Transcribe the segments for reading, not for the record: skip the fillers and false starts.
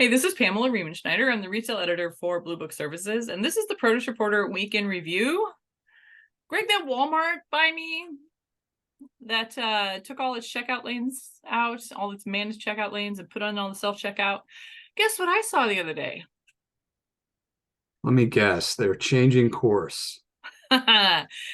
Hey, this is Pamela Riemenschneider. I'm the retail editor for Blue Book Services, and this is the Produce Reporter Week in Review. Greg, that Walmart by me that took all its checkout lanes out, all its managed checkout lanes, and put on all the self-checkout. Guess what I saw the other day? Let me guess. They're changing course.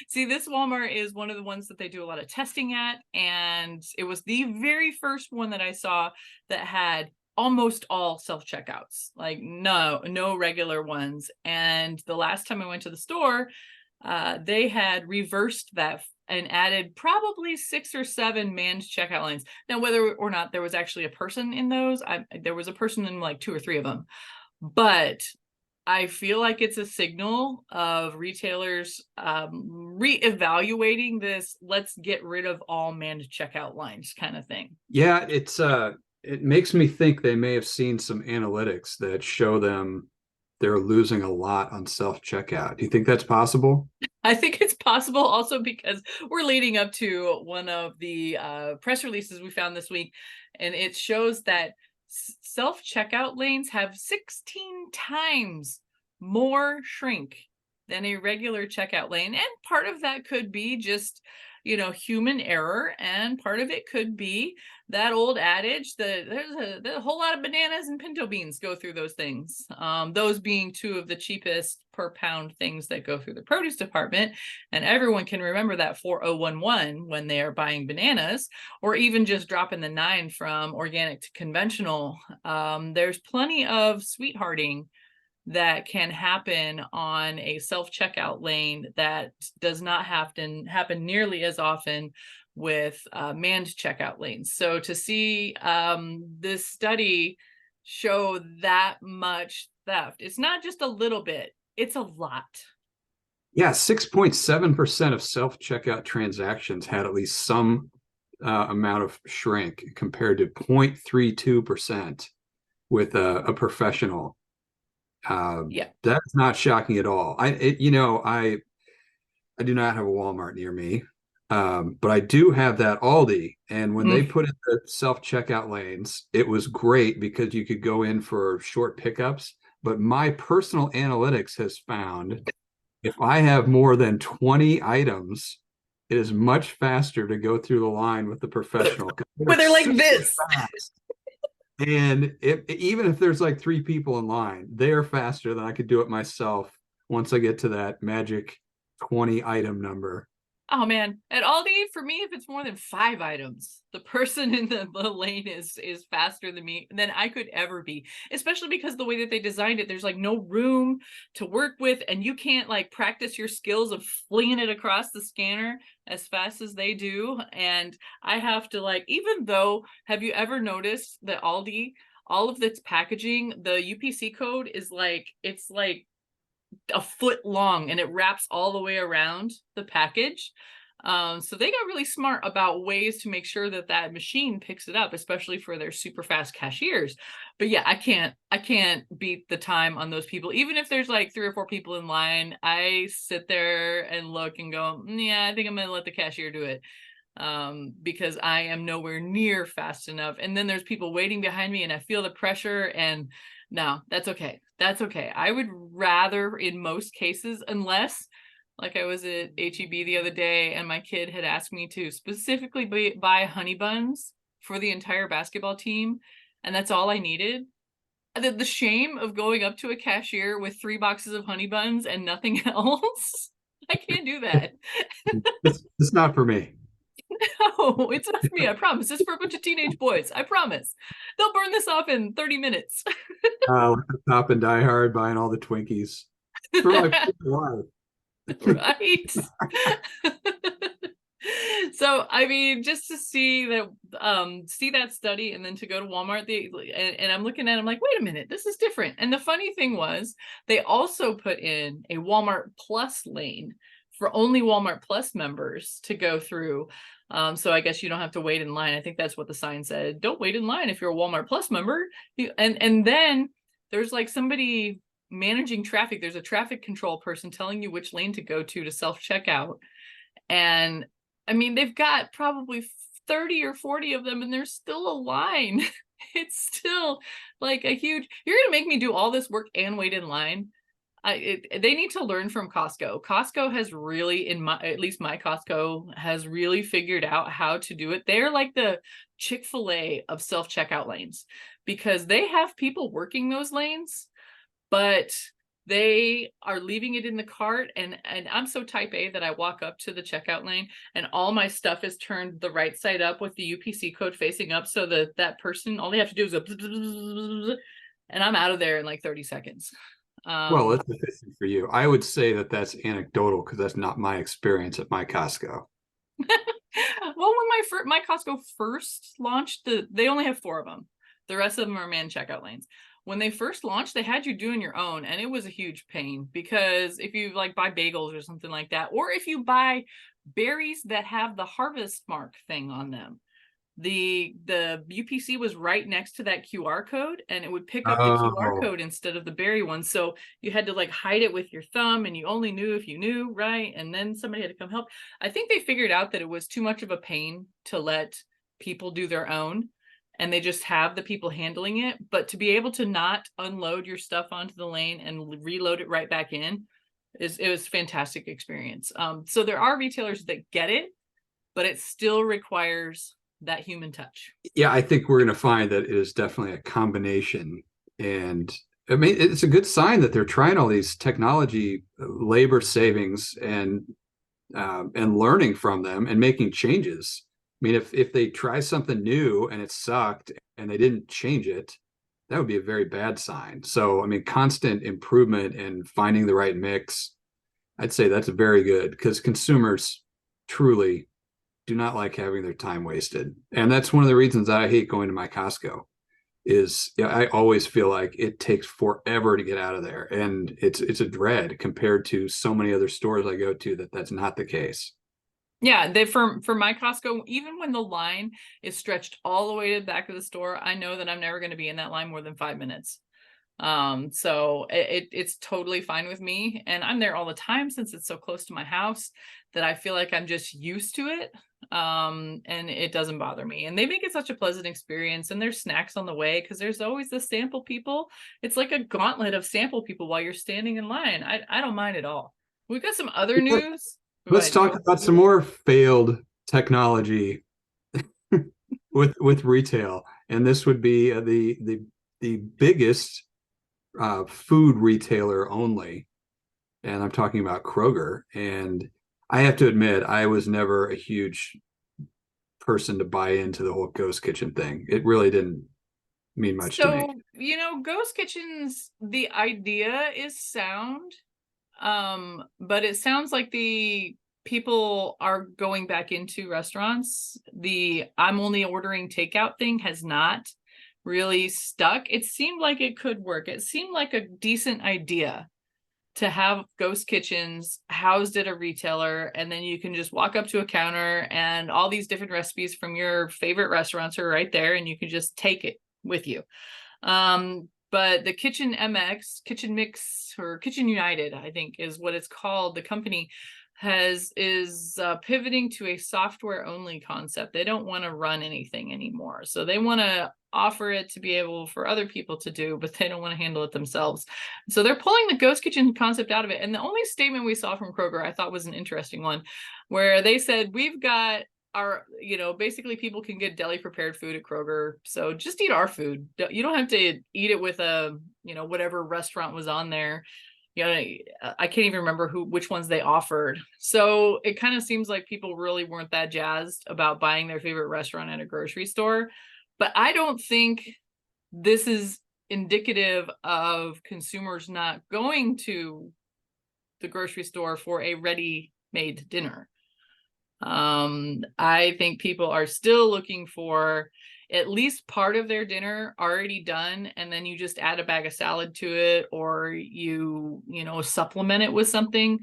See, this Walmart is one of the ones that they do a lot of testing at, and it was the very first one that I saw that had almost all self-checkouts, like no regular ones. And the last time I went to the store, they had reversed that and added probably 6 or 7 manned checkout lanes. Now, whether or not there was actually a person in those, there was a person in like 2 or 3 of them, but I feel like it's a signal of retailers reevaluating this let's get rid of all manned checkout lines kind of thing. Yeah, it makes me think they may have seen some analytics that show them they're losing a lot on self-checkout. Do you think that's possible? I think it's possible also because we're leading up to one of the press releases we found this week, and it shows that self-checkout lanes have 16 times more shrink than a regular checkout lane. And part of that could be just, human error. And part of it could be that old adage that there's a whole lot of bananas and pinto beans go through those things. Those being 2 of the cheapest per pound things that go through the produce department. And everyone can remember that 4011 when they are buying bananas, or even just dropping the 9 from organic to conventional. There's plenty of sweethearting that can happen on a self-checkout lane that does not happen nearly as often with manned checkout lanes. So to see this study show that much theft, it's not just a little bit, it's a lot. Yeah, 6.7% of self-checkout transactions had at least some amount of shrink compared to 0.32% with a professional. Yeah. That's not shocking at all. I do not have a Walmart near me, but I do have that Aldi. And when they Mm. put in the self-checkout lanes, it was great because you could go in for short pickups. But my personal analytics has found if I have more than 20 items, it is much faster to go through the line with the professional. They're But they're like super this. fast. And even if there's like 3 people in line, they're faster than I could do it myself once I get to that magic 20 item number. Oh man, at Aldi, for me, if it's more than 5 items, the person in the lane is faster than I could ever be. Especially because the way that they designed it, there's like no room to work with, and you can't like practice your skills of flinging it across the scanner as fast as they do. And I have to like, even though, have you ever noticed that Aldi, all of its packaging, the UPC code is like, it's like a foot long and it wraps all the way around the package. So they got really smart about ways to make sure that that machine picks it up, especially for their super fast cashiers. But yeah, I can't beat the time on those people. Even if there's like 3 or 4 people in line, I sit there and look and go, yeah, I think I'm gonna let the cashier do it, because I am nowhere near fast enough. And then there's people waiting behind me and I feel the pressure, and no, that's okay. That's okay. I would rather, in most cases, unless like I was at HEB the other day and my kid had asked me to specifically buy honey buns for the entire basketball team, and that's all I needed. The shame of going up to a cashier with 3 boxes of honey buns and nothing else. I can't do that. It's not for me. No, it's not for me. I promise. It's for a bunch of teenage boys. I promise. They'll burn this off in 30 minutes. Like the top and Die Hard buying all the Twinkies for my life. Right. So I mean, just to see that study and then to go to Walmart, and I'm looking at it, I'm like, wait a minute, this is different. And the funny thing was they also put in a Walmart Plus lane for only Walmart Plus members to go through. So I guess you don't have to wait in line. I think that's what the sign said. Don't wait in line if you're a Walmart Plus member. And then there's like somebody managing traffic. There's a traffic control person telling you which lane to go to self-checkout. And I mean, they've got probably 30 or 40 of them and there's still a line. it's still like a huge, you're gonna make me do all this work and wait in line. They need to learn from Costco. Costco has really, at least my Costco has really figured out how to do it. They're like the Chick-fil-A of self-checkout lanes, because they have people working those lanes, but they are leaving it in the cart. And I'm so type A that I walk up to the checkout lane and all my stuff is turned the right side up with the UPC code facing up, so that that person, all they have to do is and I'm out of there in like 30 seconds. Well, Um, it's efficient for you. I would say that that's anecdotal because that's not my experience at my Costco. well, when my Costco first launched, they only have 4 of them. The rest of them are man checkout lanes. When they first launched, they had you doing your own, and it was a huge pain, because if you like buy bagels or something like that, or if you buy berries that have the harvest mark thing on them, the UPC was right next to that QR code, and it would pick up the QR Oh, code instead of the berry one. So you had to like hide it with your thumb, and you only knew if you knew, right? And then somebody had to come help. I think they figured out that it was too much of a pain to let people do their own, and they just have the people handling it. But to be able to not unload your stuff onto the lane and reload it right back in, it was a fantastic experience. So there are retailers that get it, but it still requires that human touch. yeah, I think we're going to find that it is definitely a combination. And I mean, it's a good sign that they're trying all these technology labor savings and learning from them and making changes. I mean, if they try something new and it sucked and they didn't change it, that would be a very bad sign. So, I mean, constant improvement and finding the right mix, I'd say that's very good because consumers truly do not like having their time wasted. And that's one of the reasons that I hate going to my Costco is, yeah, I always feel like it takes forever to get out of there. And it's a dread compared to so many other stores I go to that's not the case. Yeah, they for my Costco, even when the line is stretched all the way to the back of the store, I know that I'm never going to be in that line more than 5 minutes. So it's totally fine with me, and I'm there all the time since it's so close to my house that I feel like I'm just used to it. And it doesn't bother me, and they make it such a pleasant experience, and there's snacks on the way because there's always the sample people. It's like a gauntlet of sample people while you're standing in line. I don't mind at all. We've got some other news. Go Let's ahead, talk go. about some more failed technology with retail, and this would be the biggest food retailer only, and I'm talking about Kroger. And I have to admit, I was never a huge person to buy into the whole ghost kitchen thing. It really didn't mean much to me. So, ghost kitchens, the idea is sound. But it sounds like the people are going back into restaurants. The I'm only ordering takeout thing has not really stuck. It seemed like it could work. It seemed like a decent idea to have ghost kitchens housed at a retailer, and then you can just walk up to a counter and all these different recipes from your favorite restaurants are right there, and you can just take it with you. But the Kitchen MX, Kitchen Mix, or Kitchen United, I think is what it's called. The company is pivoting to a software only concept. They don't want to run anything anymore. So they want to offer it to be able for other people to do, but they don't want to handle it themselves. So they're pulling the ghost kitchen concept out of it. And the only statement we saw from Kroger I thought was an interesting one, where they said, we've got basically people can get deli prepared food at Kroger. So just eat our food. You don't have to eat it with whatever restaurant was on there. I can't even remember which ones they offered. So it kind of seems like people really weren't that jazzed about buying their favorite restaurant at a grocery store. But I don't think this is indicative of consumers not going to the grocery store for a ready-made dinner. I think people are still looking for at least part of their dinner already done, and then you just add a bag of salad to it, or supplement it with something.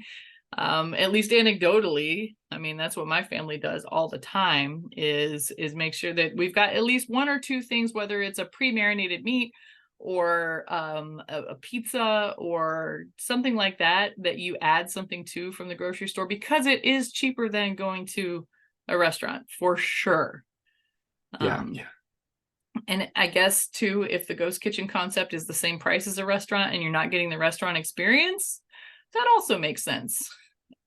At least anecdotally, I mean, that's what my family does all the time, is make sure that we've got at least one or two things, whether it's a pre-marinated meat or a pizza or something like that you add something to from the grocery store, because it is cheaper than going to a restaurant for sure. Yeah. Um, And I guess too, if the ghost kitchen concept is the same price as a restaurant and you're not getting the restaurant experience, that also makes sense.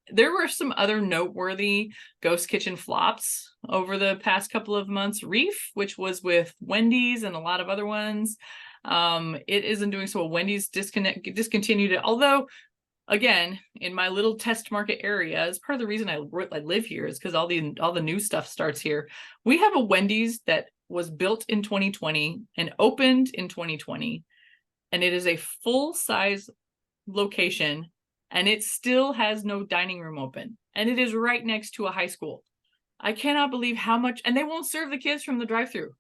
There were some other noteworthy ghost kitchen flops over the past couple of months. Reef, which was with Wendy's and a lot of other ones, it isn't doing so well. Wendy's discontinued it, although again, in my little test market area, is part of the reason I live here, is because all the new stuff starts here. We have a Wendy's that was built in 2020 and opened in 2020, and it is a full-size location, and it still has no dining room open, and it is right next to a high school. I cannot believe how much, and they won't serve the kids from the drive-through.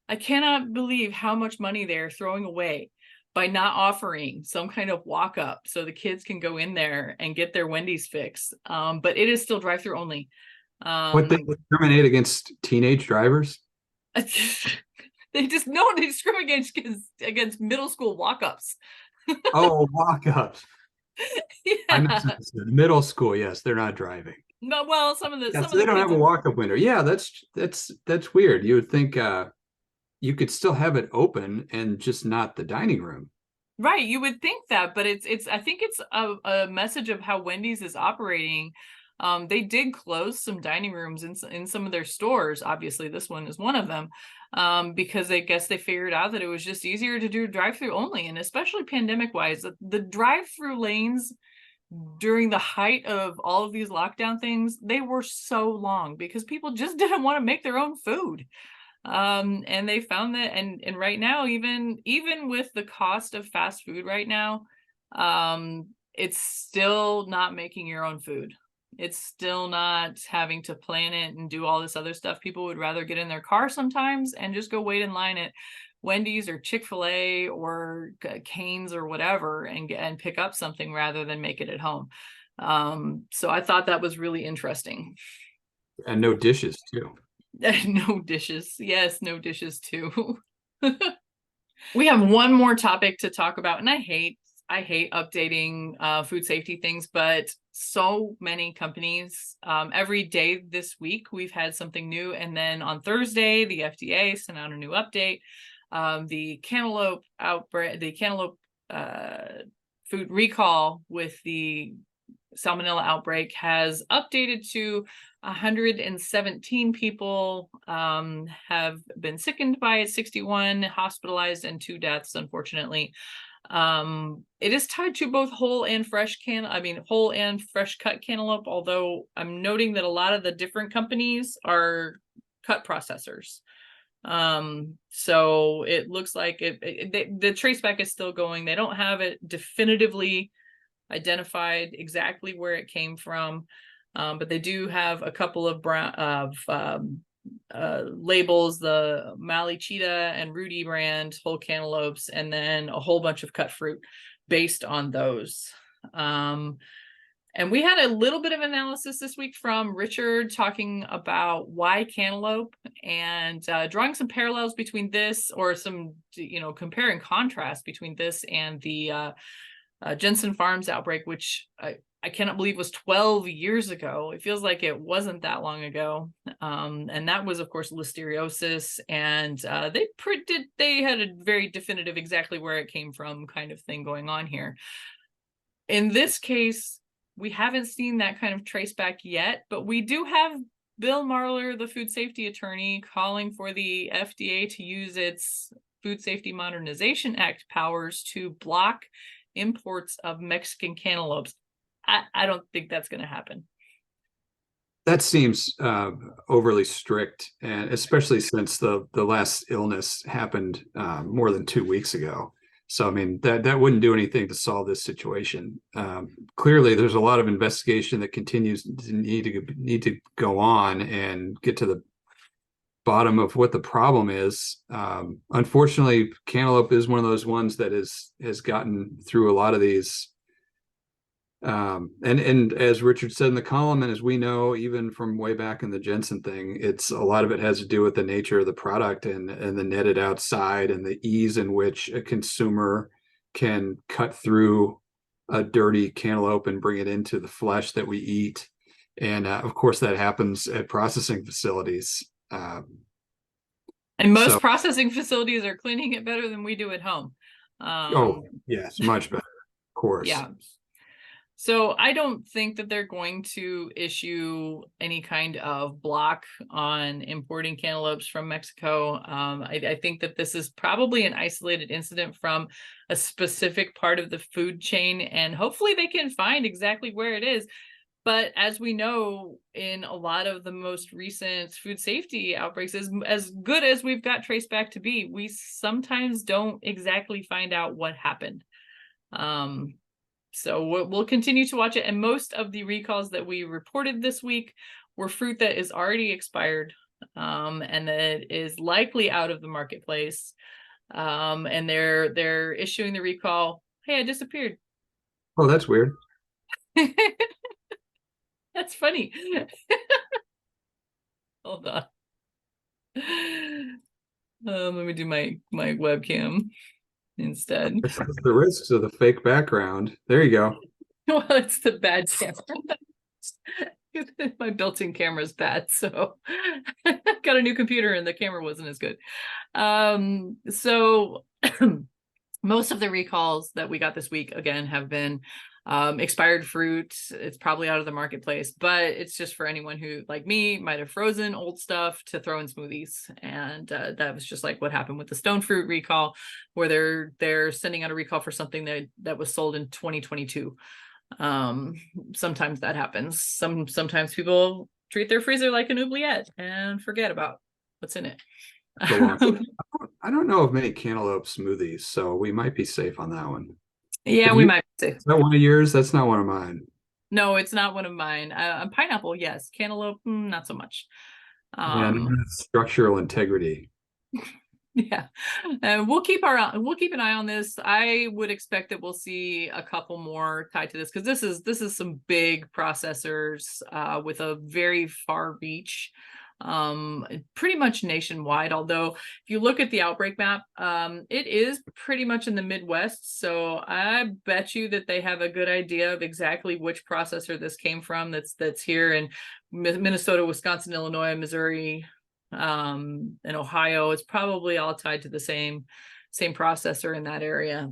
I cannot believe how much money they're throwing away by not offering some kind of walk up so the kids can go in there and get their Wendy's fix. But it is still drive through only. What, they discriminate against teenage drivers? They discriminate against middle school walk ups. Oh, walk-ups. I Yeah. misunderstood. Middle school, yes, they're not driving. No, well, some of Yeah, so the they don't kids have a walk-up window. Yeah, that's weird. You would think you could still have it open and just not the dining room. right. You would think that, but it's I think it's a message of how Wendy's is operating. They did close some dining rooms in some of their stores. Obviously, this one is one of them, because I guess they figured out that it was just easier to do drive-through only, and especially pandemic-wise, the drive-through lanes during the height of all of these lockdown things, they were so long because people just didn't want to make their own food. And they found that, and right now, even with the cost of fast food right now, it's still not making your own food. It's still not having to plan it and do all this other stuff. People would rather get in their car sometimes and just go wait in line at Wendy's or Chick-fil-A or Cane's or whatever and pick up something rather than make it at home. So I thought that was really interesting. And no dishes too. No dishes. Yes, no dishes too. We have one more topic to talk about, and I hate updating food safety things, but so many companies, every day this week we've had something new, and then on Thursday the FDA sent out a new update. The cantaloupe outbreak, the cantaloupe food recall with the salmonella outbreak has updated to 117 people have been sickened by it, 61 hospitalized, and 2 deaths, unfortunately. It is tied to both whole and fresh cut cantaloupe, although I'm noting that a lot of the different companies are cut processors. So it looks like the traceback is still going. They don't have it definitively identified exactly where it came from, but they do have a couple of labels, the Mali Cheetah and Rudy brand whole cantaloupes, and then a whole bunch of cut fruit based on those. And we had a little bit of analysis this week from Richard talking about why cantaloupe, and drawing some parallels between this, or some, compare and contrast between this and the Jensen Farms outbreak, which I cannot believe was 12 years ago. It feels like it wasn't that long ago. And that was, of course, listeriosis. And they had a very definitive exactly where it came from kind of thing going on here. In this case, we haven't seen that kind of trace back yet, but we do have Bill Marler, the food safety attorney, calling for the FDA to use its Food Safety Modernization Act powers to block imports of Mexican cantaloupes. I don't think that's going to happen. That seems overly strict, and especially since the last illness happened more than 2 weeks ago. So I mean that wouldn't do anything to solve this situation. Clearly, there's a lot of investigation that continues to need to go on and get to the bottom of what the problem is. Unfortunately, cantaloupe is one of those ones that has gotten through a lot of these. And as Richard said in the column, and as we know, even from way back in the Jensen thing, it's a lot of it has to do with the nature of the product and the netted outside and the ease in which a consumer can cut through a dirty cantaloupe and bring it into the flesh that we eat. And of course, that happens at processing facilities. And So, most processing facilities are cleaning it better than we do at home. oh, yes, much better, of course. Yeah. So I don't think that they're going to issue any kind of block on importing cantaloupes from Mexico. I think that this is probably an isolated incident from a specific part of the food chain, and hopefully they can find exactly where it is. But as we know, in a lot of the most recent food safety outbreaks, as good as we've got traced back to be, we sometimes don't exactly find out what happened. Um, so we'll continue to watch it. And most of the recalls that we reported this week were fruit that is already expired, and that is likely out of the marketplace. And they're issuing the recall. Hey, I disappeared. Oh, that's weird. That's funny. Hold on. Let me do my webcam instead. It's the risks of the fake background. There you go. Well, it's the bad camera. My built-in camera is bad, so I got a new computer and the camera wasn't as good. So most of the recalls that we got this week, again, have been expired fruit. It's probably out of the marketplace, but it's just for anyone who, like me, might have frozen old stuff to throw in smoothies. And that was just like what happened with the stone fruit recall, where they're sending out a recall for something that was sold in 2022. Sometimes that happens. Sometimes people treat their freezer like an oubliette and forget about what's in it. I don't know of many cantaloupe smoothies, so we might be safe on that one. Yeah, Have we you? might say. Is that one of yours? That's not one of mine. No, it's not one of mine. Pineapple, yes. Cantaloupe, not so much. Yeah, structural integrity. Yeah, and we'll keep an eye on this. I would expect that we'll see a couple more tied to this, because this is some big processors with a very far reach, pretty much nationwide. Although if you look at the outbreak map, it is pretty much in the Midwest. So I bet you that they have a good idea of exactly which processor this came from. That's here in Minnesota, Wisconsin, Illinois, Missouri, and Ohio. It's probably all tied to the same processor in that area.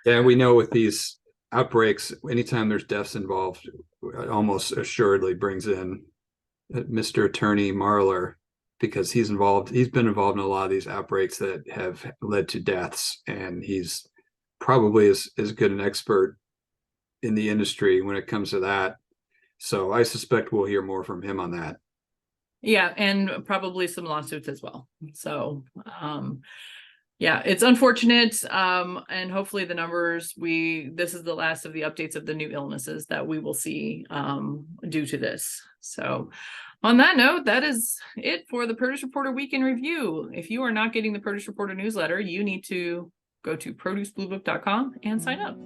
Yeah, we know with these outbreaks, anytime there's deaths involved, almost assuredly brings in Mr. Attorney Marler, because he's been involved in a lot of these outbreaks that have led to deaths, and he's probably as good an expert in the industry when it comes to that. So I suspect we'll hear more from him on that. Yeah, and probably some lawsuits as well. So yeah, it's unfortunate. And hopefully the numbers, this is the last of the updates of the new illnesses that we will see due to this. So on that note, that is it for the Produce Reporter Week in Review. If you are not getting the Produce Reporter newsletter, you need to go to producebluebook.com and sign up.